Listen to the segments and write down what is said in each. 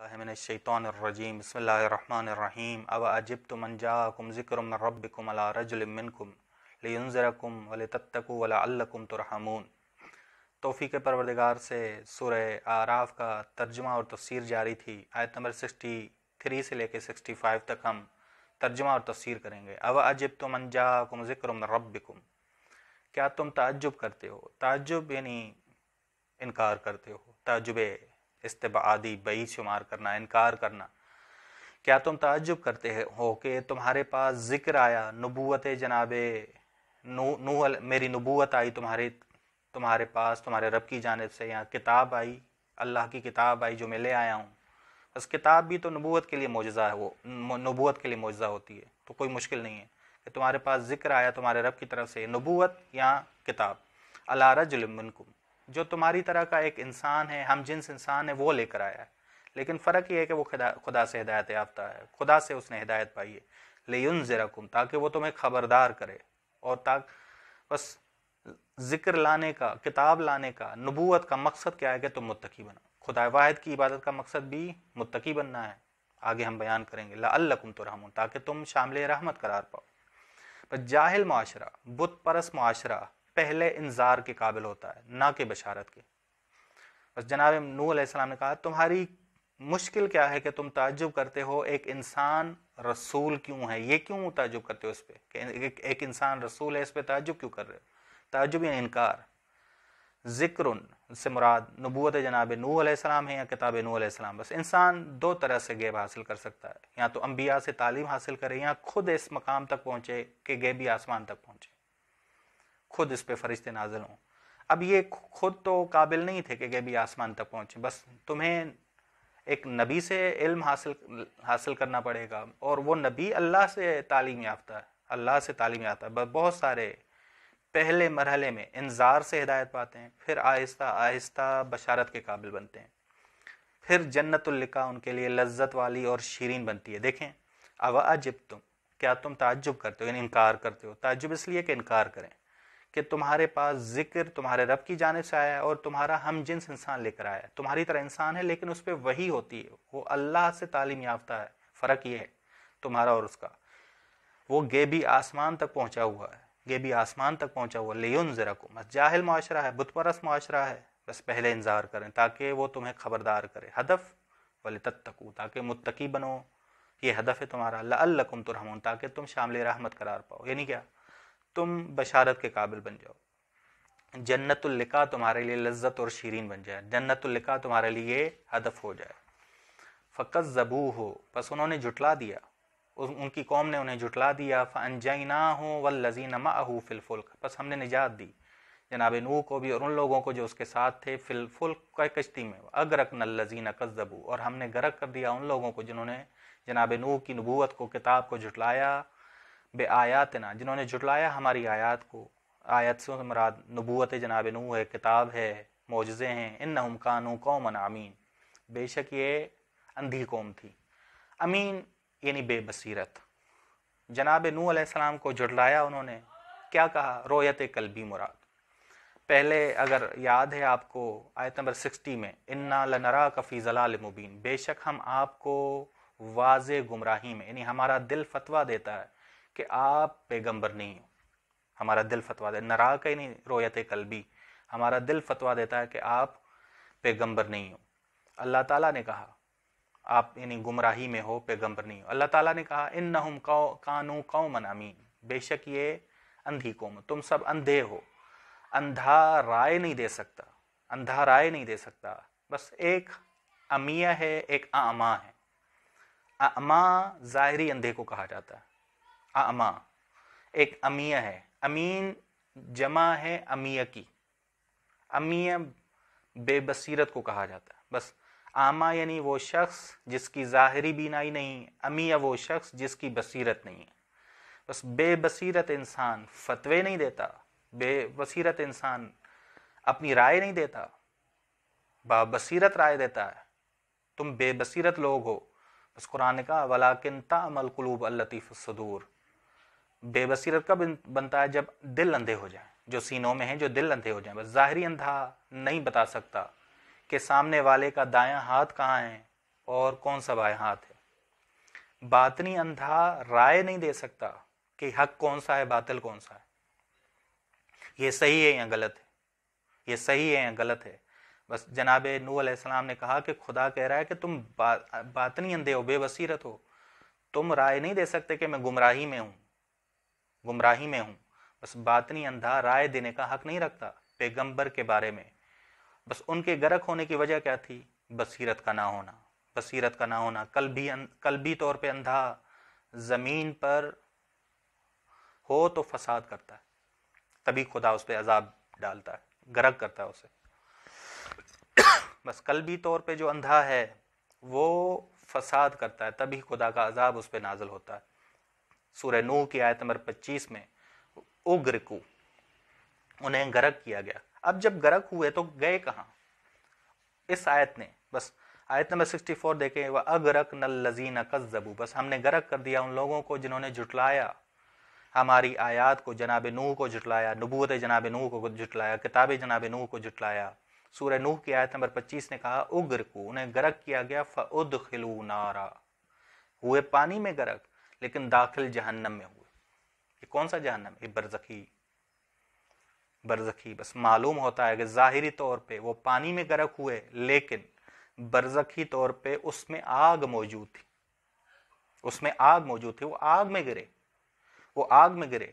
باللہ من الشیطان الرجیم بسم اللہ الرحمن الرحیم اواعجبتم ان جاءکم ذکر من ربکم علی رجل منکم لینذرکم ولتتقوا ولعلکم ترحمون۔ توفیق پروردگار سے سورہ اعراف کا ترجمہ اور تفسیر جاری تھی۔ آیت نمبر 63 سے لے کے 65 تک ہم ترجمہ اور تفسیر کریں گے۔ اواعجبتم ان جاءکم ذکر من ربکم، کیا تم تعجب کرتے ہو؟ تعجب یعنی انکار کرتے ہو، تعجب استبعادی، بعید شمار کرنا، انکار کرنا۔ کیا تم تعجب کرتے ہو کہ تمہارے پاس ذکر آیا، نبوت جناب نوح میری نبوت آئی تمہارے پاس تمہارے رب کی جانب سے، یا کتاب آئی، اللہ کی کتاب آئی جو میں لے آیا ہوں۔ بس کتاب بھی تو نبوت کے لیے معجزہ ہے، وہ نبوت کے لیے معجزہ ہوتی ہے، تو کوئی مشکل نہیں ہے کہ تمہارے پاس ذکر آیا تمہارے رب کی طرف سے، نبوت یا کتاب، علی رجل منکم، جو تمہاری طرح کا ایک انسان ہے، ہم جنس انسان ہے، وہ لے کر آیا ہے۔ لیکن فرق یہ ہے کہ وہ خدا سے ہدایت یافتہ ہے، خدا سے اس نے ہدایت پائی ہے۔ لینذرکم، تاکہ وہ تمہیں خبردار کرے، اور بس ذکر لانے کا، کتاب لانے کا، نبوت کا مقصد کیا ہے کہ تم متقی بنو۔ خدا واحد کی عبادت کا مقصد بھی متقی بننا ہے، آگے ہم بیان کریں گے۔ لعلکم ترحمون، تاکہ تم شامل رحمت قرار پاؤ۔ بس جاہل معاشرہ، بت پرست معاشرہ پہلے انذار کے قابل ہوتا ہے، نہ کہ بشارت کے۔ بس جناب نوح علیہ السلام نے کہا تمہاری مشکل کیا ہے کہ تم تعجب کرتے ہو ایک انسان رسول کیوں ہے، یہ کیوں تعجب کرتے ہو اس پہ کہ ایک انسان رسول ہے، اس پہ تعجب کیوں کر رہے ہو؟ تعجب یعنی انکار۔ ذکر سے مراد نبوت جناب نوح علیہ السلام ہے یا کتاب نوح علیہ السلام۔ بس انسان دو طرح سے غیب حاصل کر سکتا ہے، یا تو انبیاء سے تعلیم حاصل کرے، یا خود اس مقام تک پہنچے کہ غیبی آسمان تک پہنچے، خود اس پہ فرشتے نازل ہوں۔ اب یہ خود تو قابل نہیں تھے کہ غیبی آسمان تک پہنچے، بس تمہیں ایک نبی سے علم حاصل کرنا پڑے گا، اور وہ نبی اللہ سے تعلیم یافتہ ہے، اللہ سے تعلیم یافتہ ہے۔ بہت سارے پہلے مرحلے میں انذار سے ہدایت پاتے ہیں، پھر آہستہ آہستہ بشارت کے قابل بنتے ہیں، پھر جنت اللقاء ان کے لیے لذت والی اور شیرین بنتی ہے۔ دیکھیں، اواعجبتم، کیا تم تعجب کرتے ہو، یعنی انکار کرتے ہو۔ تعجب اس لیے کہ انکار کریں کہ تمہارے پاس ذکر تمہارے رب کی جانب سے آیا ہے، اور تمہارا ہم جنس انسان لے کر آیا ہے، تمہاری طرح انسان ہے لیکن اس پہ وحی ہوتی ہے، وہ اللہ سے تعلیم یافتہ ہے۔ فرق یہ ہے تمہارا اور اس کا، وہ غیبی آسمان تک پہنچا ہوا ہے، غیبی آسمان تک پہنچا ہوا۔ لینذرکم، بس جاہل معاشرہ ہے، بت پرست معاشرہ ہے، بس پہلے انذار کریں تاکہ وہ تمہیں خبردار کرے۔ ہدف ولتتقوا، تاکہ متقی بنو، یہ ہدف ہے تمہارا۔ لعلکم ترحمون، تاکہ تم شامل رحمت قرار پاؤ، یعنی کیا، تم بشارت کے قابل بن جاؤ، جنت اللقاء تمہارے لیے لذت اور شیرین بن جائے، جنت اللقاء تمہارے لیے ہدف ہو جائے۔ فکذبوہ، پس انہوں نے جھٹلا دیا، ان کی قوم نے انہیں جھٹلا دیا۔ فانجیناہ والذین معہ فی الفلک، پس ہم نے نجات دی جناب نوح کو بھی اور ان لوگوں کو جو اس کے ساتھ تھے، فی الفلک کشتی میں۔ اغرقنا الذین کذبوا، اور ہم نے غرق کر دیا ان لوگوں کو جنہوں نے جناب نوح کی نبوت کو، کتاب کو جھٹلایا، بے آیاتنا، جنہوں نے جھٹلایا ہماری آیات کو۔ آیت سے مراد نبوت جناب نوح ہے، کتاب ہے، معجزے ہیں۔ انہم کانوا قوما عمین، بے شک یہ اندھی قوم تھی۔ امین یعنی بے بصیرت۔ جناب نوح علیہ السلام کو جھٹلایا انہوں نے، کیا کہا؟ رؤیت قلبی مراد۔ پہلے اگر یاد ہے آپ کو آیت نمبر 60 میں، انا لنراک فی ضلال مبین، بے شک ہم آپ کو واضح گمراہی میں، یعنی ہمارا دل فتویٰ دیتا ہے کہ آپ پیغمبر نہیں ہو، ہمارا دل فتویٰ دیتا ہے، نرا کا ہی نہیں، رؤیت قلبی، ہمارا دل فتویٰ دیتا ہے کہ آپ پیغمبر نہیں ہو۔ اللہ تعالیٰ نے کہا آپ یعنی گمراہی میں ہو، پیغمبر نہیں ہو۔ اللہ تعالیٰ نے کہا انہم کانوا قوما عمین، بے شک یہ اندھی قوم، تم سب اندھے ہو۔ اندھا رائے نہیں دے سکتا، اندھا رائے نہیں دے سکتا، بس ایک امیہ ہے، ایک اعمیٰ ہے۔ اعمیٰ ظاہری اندھے کو کہا جاتا ہے، اعمیٰ ایک امیہ ہے۔ امین جمع ہے امیہ کی، امیہ بے بصیرت کو کہا جاتا ہے۔ بس اعمیٰ یعنی وہ شخص جس کی ظاہری بینائی نہیں، امیہ وہ شخص جس کی بصیرت نہیں ہے۔ بس بے بصیرت انسان فتوے نہیں دیتا، بے بصیرت انسان اپنی رائے نہیں دیتا، با بصیرت رائے دیتا ہے۔ تم بے بصیرت لوگ ہو، بس قرآن نے کہا وَلَٰكِن تَعْمَى الْقُلُوبُ الَّتِي فِي الصُّدُورِ۔ بے بصیرت کب بنتا ہے؟ جب دل اندھے ہو جائیں، جو سینوں میں ہیں، جو دل اندھے ہو جائیں۔ بس ظاہری اندھا نہیں بتا سکتا کہ سامنے والے کا دایاں ہاتھ کہاں ہے، اور کون سا بائیں ہاتھ ہے۔ باطنی اندھا رائے نہیں دے سکتا کہ حق کون سا ہے، باطل کون سا ہے، یہ صحیح ہے یا غلط ہے، یہ صحیح ہے یا غلط ہے۔ بس جناب نوح علیہ السلام نے کہا کہ خدا کہہ رہا ہے کہ تم باطنی اندھے ہو، بے بصیرت ہو، تم رائے نہیں دے سکتے کہ میں گمراہی میں ہوں، گمراہی میں ہوں۔ بس باطنی اندھا رائے دینے کا حق نہیں رکھتا پیغمبر کے بارے میں۔ بس ان کے غرق ہونے کی وجہ کیا تھی؟ بصیرت کا نہ ہونا، بصیرت کا نہ ہونا۔ قلبی طور پہ اندھا زمین پر ہو تو فساد کرتا ہے، تبھی خدا اس پہ عذاب ڈالتا ہے، غرق کرتا ہے اسے۔ بس قلبی طور پہ جو اندھا ہے وہ فساد کرتا ہے، تبھی خدا کا عذاب اس پہ نازل ہوتا ہے۔ سورہ نوح کی آیت نمبر 25 میں اغرقوا، انہیں غرق کیا گیا۔ اب جب غرق ہوئے تو گئے کہاں؟ اس آیت نے بس آیت نمبر 64 دیکھیں، وَأَغْرَقْنَا الَّذِينَ كَذَّبُوا، بس ہم نے غرق کر دیا ان لوگوں کو جنہوں نے جھٹلایا ہماری آیات کو، جناب نوح کو جھٹلایا، نبوت جناب نوح کو جھٹلایا، کتاب جناب نوح کو جھٹلایا۔ سورہ نوح کی آیت نمبر 25 نے کہا اغرقوا، انہیں غرق کیا گیا، فَأُدْخِلُوا نَارًا، ہوئے پانی میں غرق لیکن داخل جہنم میں ہوئے۔ یہ کون سا جہنم؟ یہ برزخی، برزخی۔ بس معلوم ہوتا ہے کہ ظاہری طور پہ وہ پانی میں غرق ہوئے، لیکن برزخی طور پہ اس میں آگ موجود تھی، اس میں آگ موجود تھی، وہ آگ میں گرے، وہ آگ میں گرے۔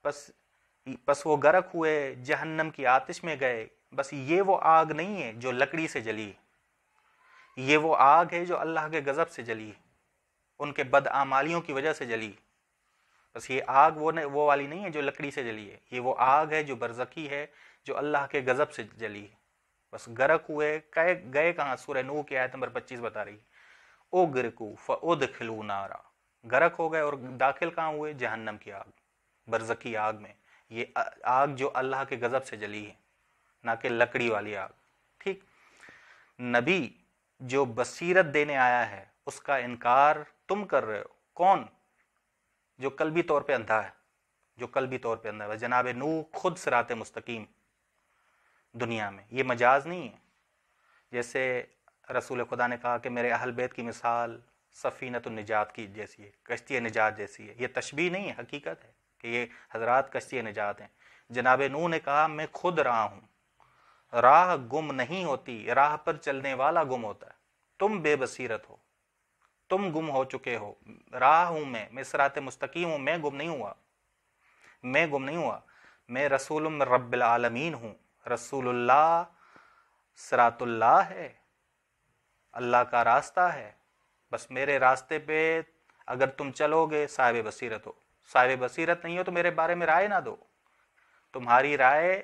بس وہ غرق ہوئے، جہنم کی آتش میں گئے۔ بس یہ وہ آگ نہیں ہے جو لکڑی سے جلی ہے، یہ وہ آگ ہے جو اللہ کے غضب سے جلی ہے، ان کے بدعمالیوں کی وجہ سے جلی۔ بس یہ آگ وہ والی نہیں ہے جو لکڑی سے جلی ہے، یہ وہ آگ ہے جو برزخی ہے، جو اللہ کے غضب سے جلی ہے۔ بس غرق ہوئے، گئے کہاں؟ سورہ نوح کی آیت نمبر 25 بتا رہی ہے اغرقوا فادخلوا نارا، غرق ہو گئے اور داخل کہاں ہوئے؟ جہنم کی آگ، برزخی آگ میں۔ یہ آگ جو اللہ کے غضب سے جلی ہے، نہ کہ لکڑی والی آگ۔ ٹھیک، نبی جو بصیرت دینے آیا ہے اس کا انکار تم کر رہے ہو۔ کون؟ جو قلبی طور پہ اندھا ہے، جو قلبی طور پہ اندھا ہے۔ جناب نوح خود صراط مستقیم دنیا میں، یہ مجاز نہیں ہے۔ جیسے رسول خدا نے کہا کہ میرے اہل بیت کی مثال سفینۃ النجات کی جیسی ہے، کشتی نجات جیسی ہے۔ یہ تشبیہ نہیں ہے، حقیقت ہے کہ یہ حضرات کشتی نجات ہیں۔ جناب نوح نے کہا میں خود راہ ہوں، راہ گم نہیں ہوتی، راہ پر چلنے والا گم ہوتا ہے۔ تم بے بصیرت ہو، تم گم ہو چکے ہو، راہ ہوں میں صراط مستقیم ہوں، میں گم نہیں ہوا، میں گم نہیں ہوا، میں رسول من رب العالمین ہوں۔ رسول اللہ صراط اللہ ہے، اللہ کا راستہ ہے۔ بس میرے راستے پہ اگر تم چلو گے صاحب بصیرت ہو، صاحب بصیرت نہیں ہو تو میرے بارے میں رائے نہ دو۔ تمہاری رائے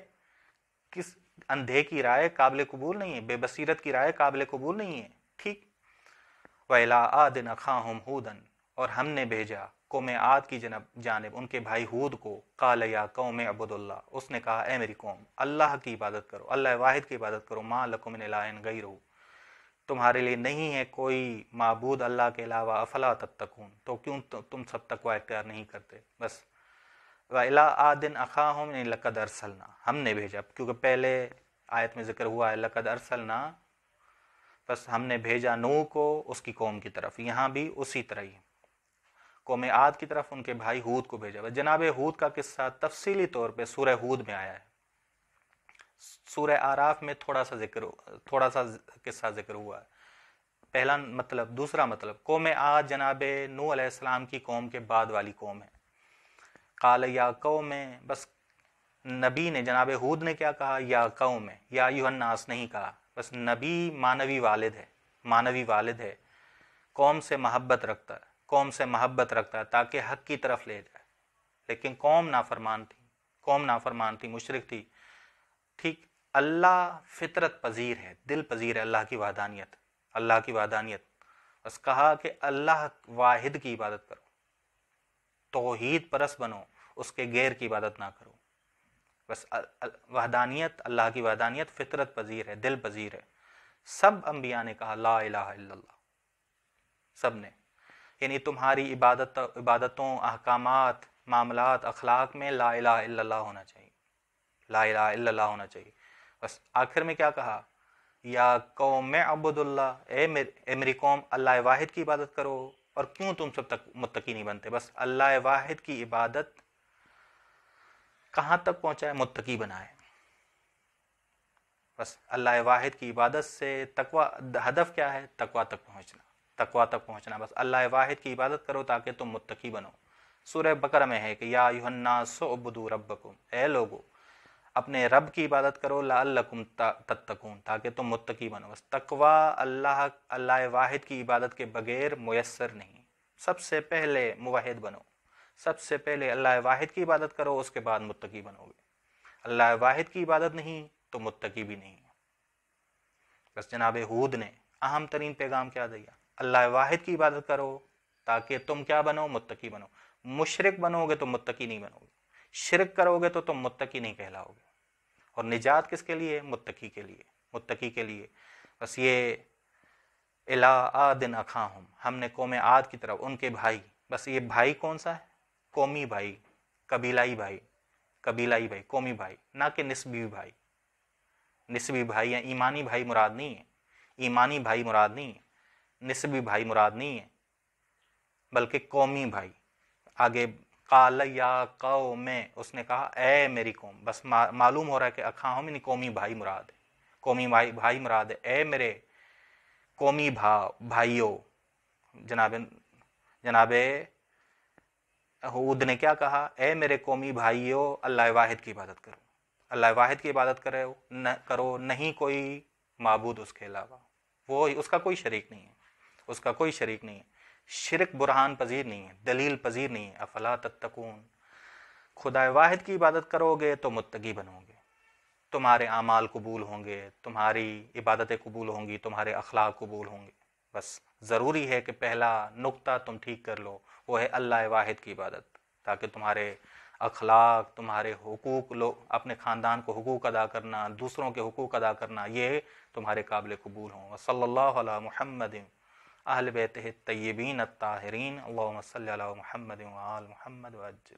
کس اندھے کی رائے قابل قبول نہیں ہے، بے بصیرت کی رائے قابل قبول نہیں ہے۔ ٹھیک، وَإِلَىٰ عَادٍ أَخَاهُمْ هُودًا، اور ہم نے بھیجا قوم عاد کی جانب ان کے بھائی ہود کو، قَالَ يَا قَوْمِ اعْبُدُوا اللَّهَ، اس نے کہا اے میری قوم اللہ کی عبادت کرو، اللہ واحد کی عبادت کرو، مَا لَكُم مِنْ إِلَٰهٍ غَيْرُهُ، تمہارے لیے نہیں ہے کوئی معبود اللہ کے علاوہ، افلا تتقون، تو کیوں تم سب تقوی اختیار نہیں کرتے۔ بس وَإِلَىٰ عَادٍ أَخَاهُمْ لَقَدْ أَرْسَلْنَا، ہم نے بھیجا، کیونکہ پہلے آیت میں ذکر ہوا ہے لَقَدْ أَرْسَلْنَا، بس ہم نے بھیجا نوح کو اس کی قوم کی طرف، یہاں بھی اسی طرح ہی قوم عاد کی طرف ان کے بھائی ہود کو بھیجا۔ جناب ہود کا قصہ تفصیلی طور پہ سورہ ہود میں آیا ہے، سورہ آراف میں تھوڑا سا قصہ ذکر ہوا ہے۔ پہلا مطلب، دوسرا مطلب، قوم عاد جناب نوح علیہ السلام کی قوم کے بعد والی قوم ہے۔ قال یا قوم، بس نبی نے جناب ہود نے کیا کہا؟ یا قوم، یا ایھا الناس نہیں کہا۔ بس نبی مانوی والد ہے، مانوی والد ہے، قوم سے محبت رکھتا ہے، قوم سے محبت رکھتا ہے تاکہ حق کی طرف لے جائے، لیکن قوم نافرمان تھی، قوم نافرمان تھی، مشرک تھی۔ ٹھیک، اللہ فطرت پذیر ہے، دل پذیر ہے اللہ کی وحدانیت، اللہ کی وحدانیت۔ بس کہا کہ اللہ واحد کی عبادت کرو، توحید پرست بنو، اس کے غیر کی عبادت نہ کرو۔ بس وحدانیت، اللہ کی وحدانیت فطرت پذیر ہے، دل پذیر ہے۔ سب انبیاء نے کہا لا الہ الا اللہ، سب نے، یعنی تمہاری عبادتوں، احکامات، معاملات، اخلاق میں لا الہ الا اللہ ہونا چاہیے، لا الہ الا اللہ ہونا چاہیے۔ بس آخر میں کیا کہا؟ یا قوم عبد اللہ، اے میری قوم اللہ واحد کی عبادت کرو. اور کیوں تم سب تک متقی نہیں بنتے؟ بس اللہ واحد کی عبادت کہاں تک پہنچائے؟ متقی بنائے. بس اللہ واحد کی عبادت سے تقوی، ہدف کیا ہے؟ تقوی تک پہنچنا، تقوی تک پہنچنا. بس اللہ واحد کی عبادت کرو تاکہ تم متقی بنو. سورہ بقرہ میں ہے کہ یا ایھا الناس اعبدوا ربکم، اے لوگو اپنے رب کی عبادت کرو، لعلکم تتقون، تاکہ تم متقی بنو. بس تقوی اللہ واحد کی عبادت کے بغیر میسر نہیں. سب سے پہلے موحد بنو، سب سے پہلے اللہ واحد کی عبادت کرو، اس کے بعد متقی بنو گے. اللہ واحد کی عبادت نہیں تو متقی بھی نہیں. بس جناب ہود نے اہم ترین پیغام کیا دیا؟ اللہ واحد کی عبادت کرو تاکہ تم کیا بنو؟ متقی بنو. مشرک بنو گے تو متقی نہیں بنو گے، شرک کرو گے تو تم متقی نہیں کہلاؤ گے. اور نجات کس کے لیے؟ متقی کے لیے، متقی کے لیے. بس یہ الی عاد اخاہم، ہم نے قوم عاد کی طرف ان کے بھائی. بس یہ بھائی کون سا ہے؟ قومی بھائی، قبیلائی بھائی، قبیلائی بھائی، قومی بھائی، نہ کہ نسبی بھائی. نسبی بھائی یا ایمانی بھائی مراد نہیں ہے، ایمانی بھائی مراد نہیں ہے، نسبی بھائی مراد نہیں ہے، بلکہ قومی بھائی. آگے قال یا قوم، اس نے کہا اے میری قوم. بس معلوم ہو رہا ہے کہ اخاہم یعنی قومی بھائی مراد ہے، قومی بھائی مراد ہے. اے میرے قومی بھائیوں. جناب ہود نے کیا کہا؟ اے میرے قومی بھائیوں اللہ واحد کی عبادت کرو، اللہ واحد کی عبادت کرو، نہیں کوئی معبود اس کے علاوہ، وہ اس کا کوئی شریک نہیں ہے، اس کا کوئی شریک نہیں ہے. شرک برہان پذیر نہیں ہے، دلیل پذیر نہیں ہے. افلا تتقون، خدا واحد کی عبادت کرو گے تو متقی بنو گے، تمہارے اعمال قبول ہوں گے، تمہاری عبادتیں قبول ہوں گی، تمہارے اخلاق قبول ہوں گے. بس ضروری ہے کہ پہلا نقطہ تم ٹھیک کر لو، وہ ہے اللہ واحد کی عبادت، تاکہ تمہارے اخلاق، تمہارے حقوق، اپنے خاندان کو حقوق ادا کرنا، دوسروں کے حقوق ادا کرنا، یہ تمہارے قابل قبول ہوں. صلی اللہ علی محمد اہل بیتہ الطیبین الطاہرین، اللہم صلی علی محمد وآل محمد وعجل